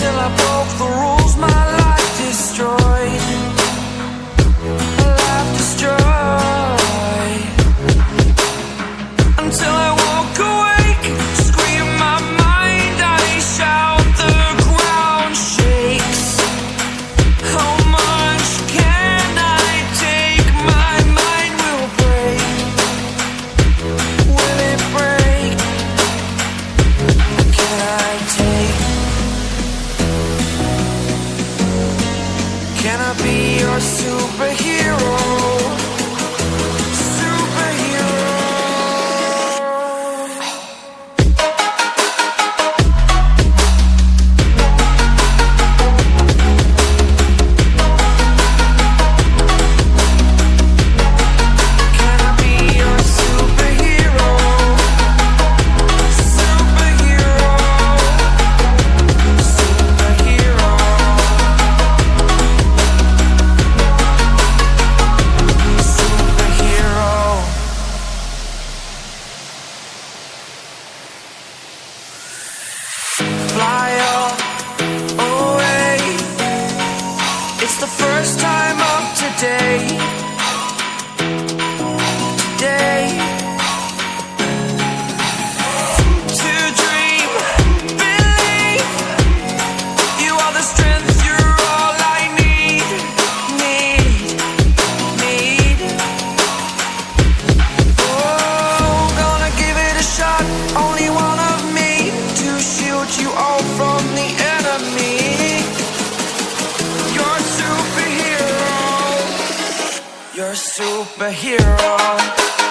till I broke the rules, my life destroyed. Life destroyed. Until I woke awake, scream my mind, I shout, the ground shakes. How much can I take? My mind will break. Will it break? Can I take? Can I be your superhero? Fly away. It's the first time of today. Today. To dream, believe. You are the strength, you're all I need. Oh, gonna give it a shot. Only one of me to shield you all from the enemy. You're a superhero. You're a superhero.